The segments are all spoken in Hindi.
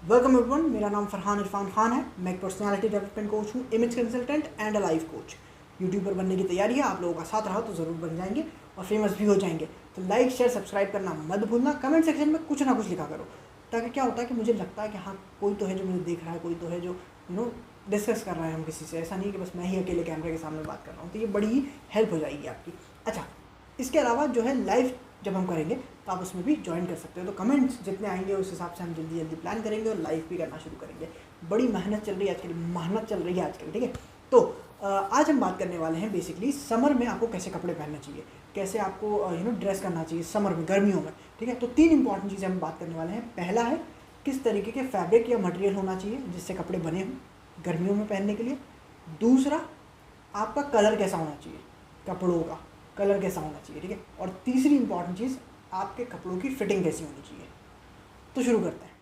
वेलकम एवरीवन, मेरा नाम फरहान इरफान खान है। मैं एक पर्सनालिटी डेवलपमेंट कोच हूँ, image consultant and a life coach. YouTuber बनने की तैयारी है, आप लोगों का साथ रहा तो ज़रूर बन जाएंगे और फेमस भी हो जाएंगे। तो लाइक शेयर सब्सक्राइब करना मत भूलना। कमेंट सेक्शन में कुछ ना कुछ लिखा करो, ताकि क्या होता है कि मुझे लगता है कि हाँ, कोई तो है जो मुझे देख रहा है, कोई तो है जो डिस्कस कर रहा है हम किसी से। ऐसा नहीं कि बस मैं ही अकेले कैमरे के सामने बात कर रहा हूँ। तो ये बड़ी ही हेल्प हो जाएगी आपकी। अच्छा, इसके अलावा जो है लाइव जब हम करेंगे तो आप उसमें भी ज्वाइन कर सकते हो। तो कमेंट्स जितने आएंगे उस हिसाब से हम जल्दी जल्दी प्लान करेंगे और लाइव भी करना शुरू करेंगे। बड़ी मेहनत चल रही है आजकल, मेहनत चल रही है आजकल, ठीक है। तो आज हम बात करने वाले हैं बेसिकली समर में आपको कैसे कपड़े पहनने चाहिए, कैसे आपको ड्रेस करना चाहिए समर में, गर्मियों में, ठीक है। तो 3 इंपॉर्टेंट चीज़ें हम बात करने वाले हैं। पहला है किस तरीके के फैब्रिक या मटेरियल होना चाहिए जिससे कपड़े बने हों गर्मियों में पहनने के लिए। दूसरा, आपका कलर कैसा होना चाहिए, कपड़ों का कलर कैसा होना चाहिए, ठीक है। और तीसरी इंपॉर्टेंट चीज़, आपके कपड़ों की फिटिंग कैसी होनी चाहिए। तो शुरू करते हैं।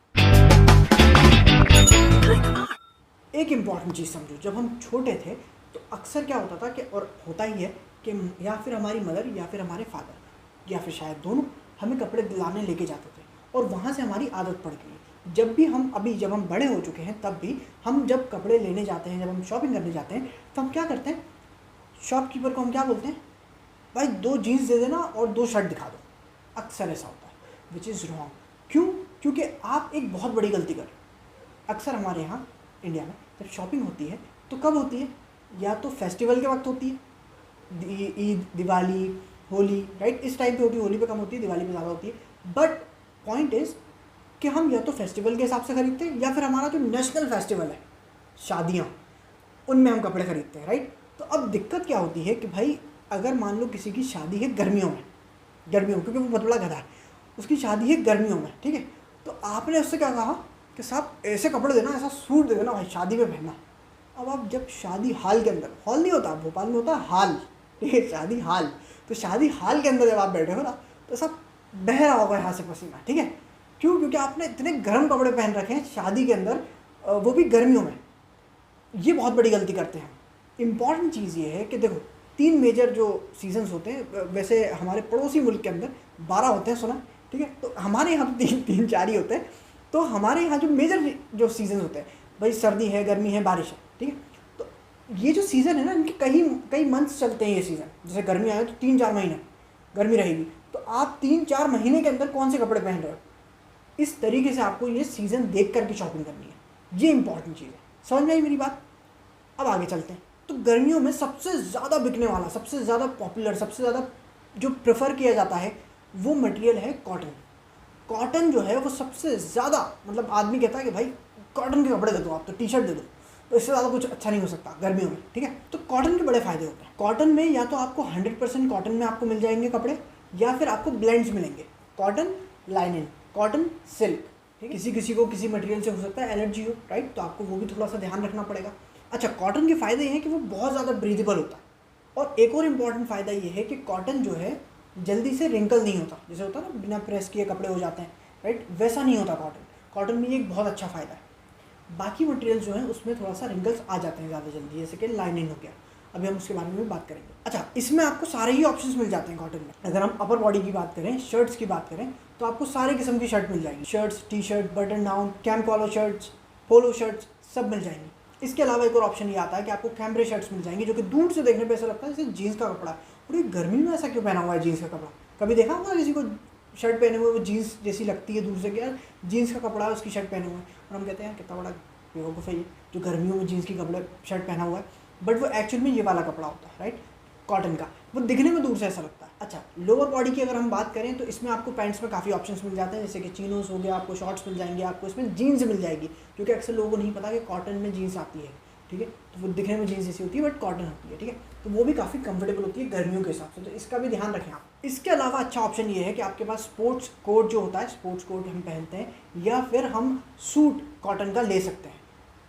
एक इम्पॉर्टेंट चीज़ समझो, जब हम छोटे थे तो अक्सर क्या होता था कि, और होता ही है कि या फिर हमारी मदर या फिर हमारे फादर या फिर शायद दोनों हमें कपड़े दिलाने लेके जाते थे और वहाँ से हमारी आदत पड़ गई। जब भी हम जब हम बड़े हो चुके हैं तब भी हम जब कपड़े लेने जाते हैं, जब हम शॉपिंग करने जाते हैं, तो हम क्या करते हैं, शॉपकीपर को हम क्या बोलते हैं, भाई 2 जीन्स दे देना और 2 शर्ट दिखा दो। अक्सर ऐसा होता है, विच इज़ रॉन्ग। क्यों? क्योंकि आप एक बहुत बड़ी गलती कर रहे हो। अक्सर हमारे यहाँ इंडिया में जब शॉपिंग होती है तो कब होती है, या तो फेस्टिवल के वक्त होती है, ईद, दिवाली, होली, राइट, इस टाइम पे होती है। होली पे कम होती है, दिवाली पे ज़्यादा होती है। बट पॉइंट इज़ कि हम या तो फेस्टिवल के हिसाब से खरीदते हैं या फिर हमारा जो नेशनल फेस्टिवल है, शादियाँ, उनमें हम कपड़े खरीदते हैं, राइट। तो अब दिक्कत क्या होती है कि भाई अगर मान लो किसी की शादी है गर्मियों में, क्योंकि वो बहुत बड़ा गधा है, उसकी शादी है गर्मियों में, ठीक है। तो आपने उससे क्या कहा कि साहब ऐसे कपड़े देना, ऐसा सूट दे देना भाई, शादी में पहनना। अब आप जब शादी हाल के अंदर, हॉल नहीं होता भोपाल में, होता हाल, ठीक है, शादी हाल, तो शादी हाल के अंदर जब आप बैठे हो ना तो सब बह रहा होगा यहाँ से पसीना, ठीक है। क्यों? क्योंकि आपने इतने गर्म कपड़े पहन रखे हैं शादी के अंदर, वो भी गर्मियों में। ये बहुत बड़ी गलती करते हैं। इम्पॉर्टेंट चीज़ ये है कि देखो, 3 मेजर जो सीजन्स होते हैं, वैसे हमारे पड़ोसी मुल्क के अंदर 12 होते हैं सुना, ठीक है। तो हमारे यहाँ तो 3-4 ही होते हैं। तो हमारे यहाँ जो मेजर जो सीजन होते हैं, भाई सर्दी है, गर्मी है, बारिश है, ठीक है। तो ये जो सीज़न है ना, इनके कई मंथ्स चलते हैं ये सीज़न। जैसे गर्मी आए तो 3-4 महीने गर्मी रहेगी, तो आप 3-4 महीने के अंदर कौन से कपड़े पहन रहे हो, इस तरीके से आपको ये सीज़न देख करके शॉपिंग करनी है। ये इंपॉर्टेंट चीज़ है। समझ में आई मेरी बात? अब आगे चलते हैं। तो गर्मियों में सबसे ज़्यादा बिकने वाला, सबसे ज़्यादा पॉपुलर, सबसे ज़्यादा जो प्रेफर किया जाता है वो मटेरियल है कॉटन। कॉटन जो है वो सबसे ज़्यादा, मतलब आदमी कहता है कि भाई कॉटन के कपड़े दे दो, आप तो टी-शर्ट दे दो, तो इससे ज़्यादा कुछ अच्छा नहीं हो सकता गर्मियों में, ठीक है। तो कॉटन के बड़े फ़ायदे होते हैं। कॉटन में या तो आपको 100% कॉटन में आपको मिल जाएंगे कपड़े, या फिर आपको ब्लेंड्स मिलेंगे, कॉटन लाइनिन, कॉटन सिल्क, ठीक है। किसी किसी को किसी मटेरियल से हो सकता है एलर्जी हो, राइट, तो आपको वो भी थोड़ा सा ध्यान रखना पड़ेगा। अच्छा, कॉटन के फ़ायदे ये हैं कि वो बहुत ज़्यादा ब्रीदेबल होता है। और एक और इम्पॉर्टेंट फ़ायदा ये है कि कॉटन जो है जल्दी से रिंकल नहीं होता। जैसे होता है ना, बिना प्रेस किए कपड़े हो जाते हैं, राइट, वैसा नहीं होता कॉटन। कॉटन में ये एक बहुत अच्छा फ़ायदा है। बाकी मटेरियल जो है उसमें थोड़ा सा रिंकल्स आ जाते हैं ज़्यादा जल्दी, जैसे कि लाइनिन हो गया। अभी हम उसके बारे में भी बात करेंगे। अच्छा, इसमें आपको सारे ही ऑप्शंस मिल जाते हैं कॉटन में। अगर हम अपर बॉडी की बात करें, शर्ट्स की बात करें, तो आपको सारे किस्म की शर्ट मिल जाएंगी। Shirts, T-shirt, button down, camp collar shirts, polo shirts, सब मिल जाएंगी। इसके अलावा एक और ऑप्शन ये आता है कि आपको कैमरे शर्ट्स मिल जाएंगी, जो कि दूर से देखने पे ऐसा लगता है जैसे जीन्स का कपड़ा है। और ये गर्मी में ऐसा क्यों पहना हुआ है जीन्स का कपड़ा? कभी देखा होगा किसी को शर्ट पहने हुए वो जीन्स जैसी लगती है दूर से, कि यार जीन्स का कपड़ा है, उसकी शर्ट पहने हुए हैं, और हम कहते हैं कितना बड़ा बेवकूफ़ है ये जो गर्मियों में जीन्स की कपड़े शर्ट पहना हुआ है। बट वो एक्चुअल में ये वाला कपड़ा होता है, राइट, कॉटन का। वो दिखने में दूर से ऐसा लगता है। अच्छा, लोअर बॉडी की अगर हम बात करें तो इसमें आपको पैंट्स में काफ़ी ऑप्शंस मिल जाते हैं, जैसे कि चीनोस हो गया, आपको शॉर्ट्स मिल जाएंगे, आपको इसमें जीन्स मिल जाएगी, क्योंकि अक्सर लोगों को नहीं पता कि कॉटन में जीन्स आती है, ठीक है। तो वो दिखने में जीन्स जैसी होती है बट कॉटन होती है, ठीक है। तो वो भी काफ़ी कंफर्टेबल होती है गर्मियों के हिसाब से, तो इसका भी ध्यान रखें आप। इसके अलावा अच्छा ऑप्शन ये है कि आपके पास स्पोर्ट्स कोट जो होता है, स्पोर्ट्स कोट हम पहनते हैं, या फिर हम सूट कॉटन का ले सकते हैं।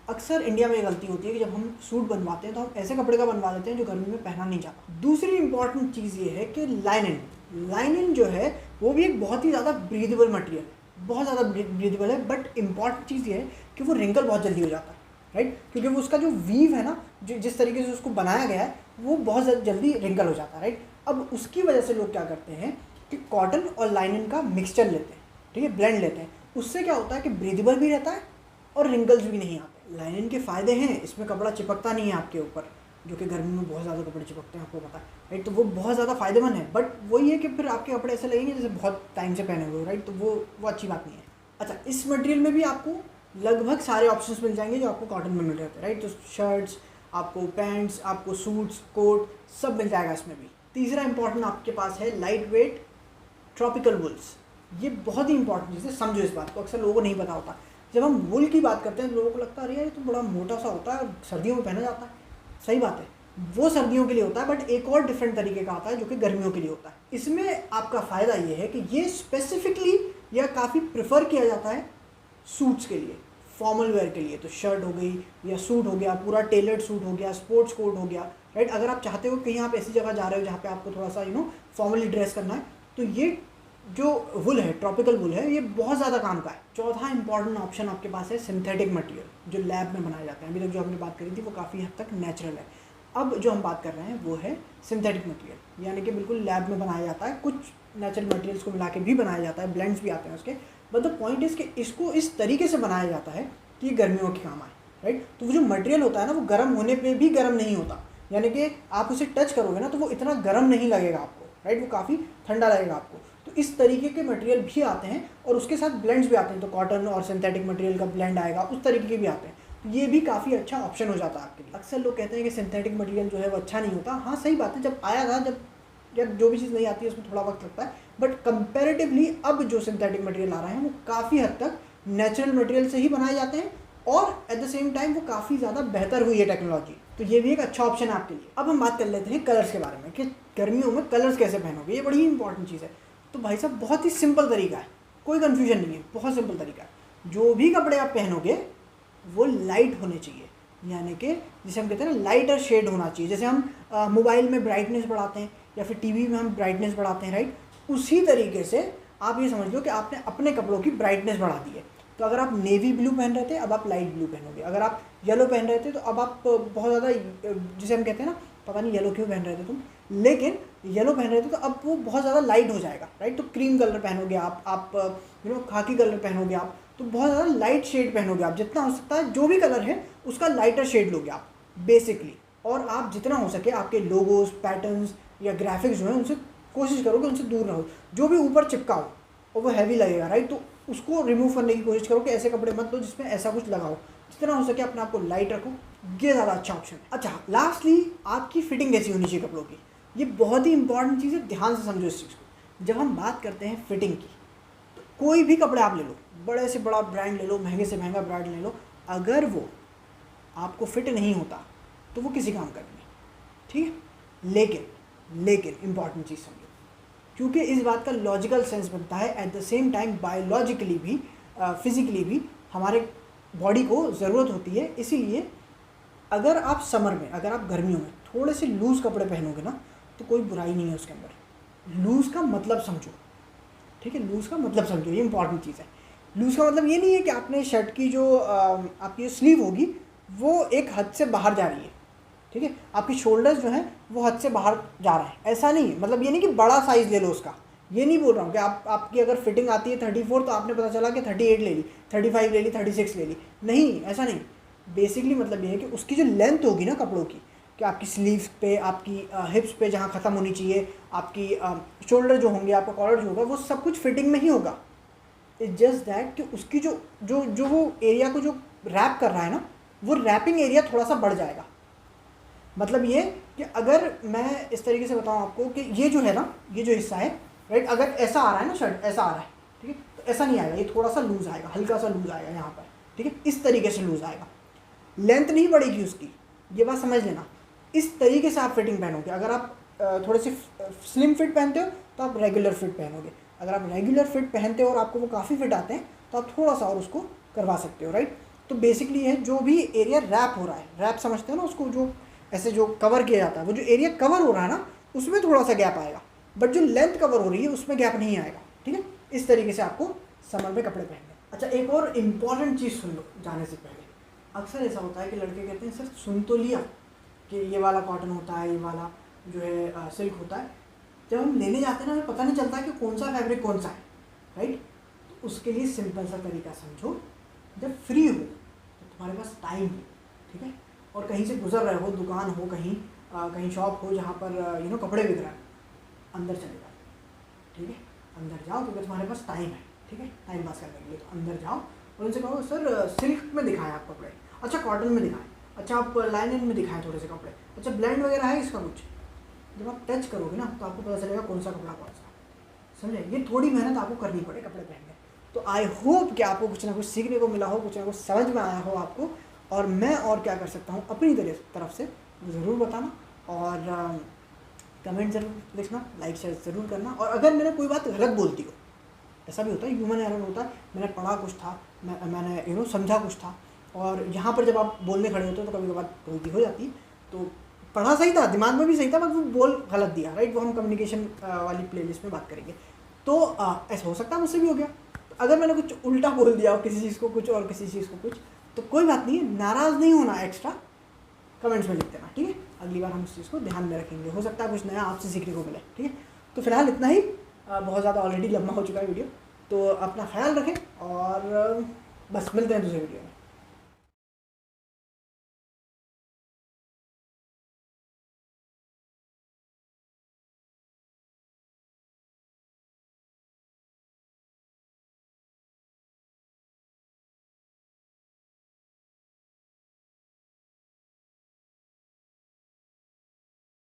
अक्सर इंडिया में ये गलती होती है कि जब हम सूट बनवाते हैं तो हम ऐसे कपड़े का बनवा लेते हैं जो गर्मी में पहना नहीं जाता। दूसरी इंपॉर्टेंट चीज़ ये है कि लाइनिन जो है वो भी एक बहुत ही ज़्यादा ब्रीदेबल मटेरियल है, बहुत ज़्यादा ब्रीदेबल है। बट इंपॉर्टेंट चीज़ ये है कि वो रिंकल बहुत जल्दी हो जाता है, राइट, क्योंकि वो उसका जो वीव है ना, जो जिस तरीके से उसको बनाया गया है, वो बहुत जल्दी रिंकल हो जाता है, राइट। अब उसकी वजह से लोग क्या करते हैं कि कॉटन और लाइनिन का मिक्सचर लेते हैं, ठीक है, ब्लेंड लेते हैं। उससे क्या होता है कि ब्रीदेबल भी रहता है और रिंकल्स भी नहीं आते। लाइनिन के फ़ायदे हैं, इसमें कपड़ा चिपकता नहीं है आपके ऊपर, जो कि गर्मी में बहुत ज़्यादा कपड़े चिपकते हैं, आपको पता है, राइट। तो वो बहुत ज़्यादा फ़ायदेमंद है, बट वही है कि फिर आपके कपड़े ऐसे लगेंगे जैसे बहुत टाइम से पहने हुए हो, राइट। तो वो अच्छी बात नहीं है। अच्छा, इस मटेरियल में भी आपको लगभग सारे ऑप्शंस मिल जाएंगे जो आपको कॉटन में मिल रहे थे, राइट। तो शर्ट्स, आपको पैंट्स, आपको सूट्स, कोट, सब मिल जाएगा इसमें भी। तीसरा इंपॉर्टेंट आपके पास है लाइट वेट ट्रॉपिकल वुल्स। ये बहुत ही इंपॉर्टेंट चीज़ है, समझो इस बात को, अक्सर लोगों को नहीं पता होता। जब हम वुल की बात करते हैं लोगों को लगता है अरे यार ये तो बड़ा मोटा सा होता है, सर्दियों में पहना जाता है। सही बात है, वो सर्दियों के लिए होता है, बट एक और डिफरेंट तरीके का आता है जो कि गर्मियों के लिए होता है। इसमें आपका फ़ायदा ये है कि ये स्पेसिफिकली या काफ़ी प्रेफर किया जाता है सूट्स के लिए, फॉर्मल वेयर के लिए। तो शर्ट हो गई या सूट हो गया, पूरा टेलर्ड सूट हो गया, स्पोर्ट्स कोट हो गया, राइट। अगर आप चाहते हो कहीं आप ऐसी जगह जा रहे हो जहाँ पे आपको थोड़ा सा फॉर्मली ड्रेस करना है, तो ये जो वुल है, ट्रॉपिकल वुल है, ये बहुत ज़्यादा काम का है। चौथा इंपॉर्टेंट ऑप्शन आपके पास है सिंथेटिक मटेरियल, जो लैब में बनाए जाते हैं। अभी तक जो हमने बात करी थी वो काफ़ी हद तक नेचुरल है। अब जो हम बात कर रहे हैं वो है सिंथेटिक मटेरियल, यानी कि बिल्कुल लैब में बनाया जाता है। कुछ नेचुरल मटेरियल्स को मिला के भी बनाया जाता है, ब्लेंड्स भी आते हैं उसके, बट द पॉइंट इज़ कि इसको इस तरीके से बनाया जाता है कि गर्मियों के काम आए, राइट। तो वो जो मटेरियल होता है ना, वो गर्म होने पे भी गर्म नहीं होता, यानी कि आप उसे टच करोगे ना तो वो इतना गर्म नहीं लगेगा आपको, राइट। वो काफ़ी ठंडा लगेगा आपको। तो इस तरीके के मटेरियल भी आते हैं और उसके साथ ब्लेंड्स भी आते हैं। तो कॉटन और सिंथेटिक मटेरियल का ब्लेंड आएगा, उस तरीके के भी आते हैं। तो ये भी काफ़ी अच्छा ऑप्शन हो जाता है आपके लिए। अक्सर लोग कहते हैं कि सिंथेटिक मटेरियल जो है वो अच्छा नहीं होता। हाँ सही बात है, जब आया था, जब जो भी चीज़ नहीं आती है उसमें थोड़ा वक्त लगता है, बट कंपैरेटिवली अब जो सिंथेटिक मटेरियल आ रहे हैं वो काफ़ी हद तक नेचुरल मटेरियल से ही बनाए जाते हैं और एट द सेम टाइम वो काफ़ी ज़्यादा बेहतर हुई है टेक्नोलॉजी। तो ये भी एक अच्छा ऑप्शन है आपके लिए। अब हम बात कर लेते हैं कलर्स के बारे में कि गर्मियों में कलर्स कैसे पहनोगे। ये बड़ी ही इंपॉर्टेंट चीज़ है। तो भाई साहब बहुत ही सिंपल तरीका है, कोई कन्फ्यूजन नहीं है, बहुत सिंपल तरीका है। जो भी कपड़े आप पहनोगे वो लाइट होने चाहिए, यानी कि जिसे हम कहते हैं ना लाइटर शेड होना चाहिए। जैसे हम मोबाइल में ब्राइटनेस बढ़ाते हैं या फिर टीवी में हम ब्राइटनेस बढ़ाते हैं, राइट। उसी तरीके से आप ये समझ लो कि आपने अपने कपड़ों की ब्राइटनेस बढ़ा दी है। तो अगर आप नेवी ब्लू पहन रहे थे, अब आप लाइट ब्लू पहनोगे। अगर आप येलो पहन रहे थे तो अब आप बहुत ज़्यादा, जिसे हम कहते हैं ना, पता नहीं येलो क्यों पहन रहे थे तुम, लेकिन येलो पहन रहे थे तो अब वो बहुत ज़्यादा लाइट हो जाएगा, राइट। तो क्रीम कलर पहनोगे आप खाकी कलर पहनोगे आप, तो बहुत ज़्यादा लाइट शेड पहनोगे आप। जितना हो सकता है जो भी कलर है उसका लाइटर शेड लोगे आप बेसिकली। और आप जितना हो सके आपके लोगोज, पैटर्न्स या ग्राफिक्स जो है उनसे कोशिश करोगे उनसे दूर रहो। जो भी ऊपर चिपका हो और वो हैवी लगेगा, राइट, तो उसको रिमूव करने की कोशिश करो कि ऐसे कपड़े मत लो जिसमें ऐसा कुछ लगाओ। जितना हो सके अपने आप को लाइट रखो, ये ज़्यादा अच्छा ऑप्शन है। अच्छा, लास्टली आपकी फिटिंग कैसी होनी चाहिए कपड़ों की, ये बहुत ही इंपॉर्टेंट चीज़ है, ध्यान से समझो इस चीज़ को। जब हम बात करते हैं फिटिंग की, तो कोई भी कपड़े आप ले लो, बड़े से बड़ा ब्रांड ले लो, महंगे से महंगा ब्रांड ले लो, अगर वो आपको फिट नहीं होता तो वो किसी काम का नहीं, ठीक है। लेकिन इंपॉर्टेंट चीज़ समझो, क्योंकि इस बात का लॉजिकल सेंस बनता है, at the same time biologically भी, फिजिकली भी हमारे बॉडी को ज़रूरत होती है। इसीलिए अगर आप समर में, अगर आप गर्मियों में थोड़े से लूज़ कपड़े पहनोगे ना तो कोई बुराई नहीं है उसके अंदर। लूज़ का मतलब समझो, ठीक है, लूज़ का मतलब समझो, ये इंपॉर्टेंट चीज़ है। लूज़ का मतलब ये नहीं है कि आपने शर्ट की जो आपकी स्लीव होगी वो एक हद से बाहर जा रही है, ठीक है, आपकी शोल्डर्स जो हैं वो हद से बाहर जा रहा है, ऐसा नहीं। मतलब ये नहीं कि बड़ा साइज़ ले लो उसका, ये नहीं बोल रहा हूँ कि आपकी अगर फिटिंग आती है 34 तो आपने पता चला कि 38 ले ली, 35 ले ली, 36 ले ली, नहीं, ऐसा नहीं। बेसिकली मतलब ये है कि उसकी जो लेंथ होगी ना कपड़ों की, कि आपकी स्लीव्स पे, आपकी हिप्स पे जहाँ ख़त्म होनी चाहिए, आपकी शोल्डर जो होंगे, आपका कॉलर जो होगा, वो सब कुछ फिटिंग में ही होगा। इट्स जस्ट दैट कि उसकी जो वो एरिया को जो रैप कर रहा है ना, वो रैपिंग एरिया थोड़ा सा बढ़ जाएगा। मतलब ये कि अगर मैं इस तरीके से बताऊँ आपको कि ये जो है ना, ये जो हिस्सा है, राइट, अगर ऐसा आ रहा है ना, शर्ट ऐसा आ रहा है, ठीक है, तो ऐसा नहीं आएगा, ये थोड़ा सा लूज़ आएगा, हल्का सा लूज़ आएगा यहाँ पर, ठीक है, इस तरीके से लूज़ आएगा, लेंथ नहीं बढ़ेगी उसकी, ये बात समझ लेना। इस तरीके से आप फिटिंग पहनोगे। अगर आप थोड़े से स्लिम फिट पहनते हो तो आप रेगुलर फिट पहनोगे। अगर आप रेगुलर फिट पहनते हो और आपको वो काफ़ी फिट आते हैं तो आप थोड़ा सा और उसको करवा सकते हो, राइट। तो बेसिकली है जो भी एरिया रैप हो रहा है, रैप समझते हो ना उसको, जो ऐसे जो कवर किया जाता है, वो जो एरिया कवर हो रहा है ना उसमें थोड़ा सा गैप आएगा, बट जो लेंथ कवर हो रही है उसमें गैप नहीं आएगा, ठीक है। इस तरीके से आपको समर में कपड़े पहनने। अच्छा, एक और इम्पॉर्टेंट चीज़ सुन लो जाने से पहले। अक्सर ऐसा होता है कि लड़के कहते हैं सर सुन तो लिया कि ये वाला कॉटन होता है, ये वाला जो है सिल्क होता है, जब हम लेने जाते हैं ना हमें पता नहीं चलता कि कौन सा फैब्रिक कौन सा है, राइट। तो उसके लिए सिंपल सा तरीका समझो, जब फ्री हो तुम्हारे पास टाइम है, ठीक है, और कहीं से गुजर रहे हो, दुकान हो कहीं, कहीं शॉप हो जहाँ पर कपड़े बिक रहे हैं, अंदर चले जाओ, ठीक है, अंदर जाओ क्योंकि तुम्हारे पास टाइम है, ठीक है, टाइम पास करने के लिए। तो अंदर जाओ और उनसे कहो सर सिल्क में दिखाएं आप कपड़े, अच्छा कॉटन में दिखाएं, अच्छा आप लाइनन में दिखाएं थोड़े से कपड़े, अच्छा ब्लेंड वगैरह है इसका कुछ। जब आप टच करोगे ना तो आपको पता चलेगा कौन सा कपड़ा कौन सा, समझे। ये थोड़ी मेहनत आपको करनी पड़े कपड़े पहनने। तो आई होप कि आपको कुछ ना कुछ सीखने को मिला हो, कुछ ना कुछ समझ में आया हो आपको, और मैं और क्या कर सकता हूँ अपनी तरफ से ज़रूर बताना, और कमेंट ज़रूर लिखना, लाइक शेयर ज़रूर करना। और अगर मैंने कोई बात गलत बोलती हो, ऐसा भी होता है, ह्यूमन एरर होता है, मैंने पढ़ा कुछ था, मैंने समझा कुछ था, और यहाँ पर जब आप बोलने खड़े होते हो तो कभी कभार गलती हो जाती है। तो पढ़ा सही था, दिमाग में भी सही था, बस वो बोल गलत दिया, राइट। वो हम कम्युनिकेशन वाली प्लेलिस्ट में बात करेंगे। तो ऐसा हो सकता है मुझसे भी हो गया। तो अगर मैंने कुछ उल्टा बोल दिया हो, किसी चीज़ को कुछ और किसी चीज़ को कुछ, तो कोई बात नहीं है, नाराज़ नहीं होना, एक्स्ट्रा कमेंट्स में लिख देना, ठीक है। अगली बार हम इस चीज़ को ध्यान में रखेंगे, हो सकता है कुछ नया आपसे सीखने को मिले, ठीक है। तो फिलहाल इतना ही, बहुत ज़्यादा ऑलरेडी लंबा हो चुका है वीडियो। तो अपना ख्याल रखें और बस मिलते हैं दूसरे वीडियो में।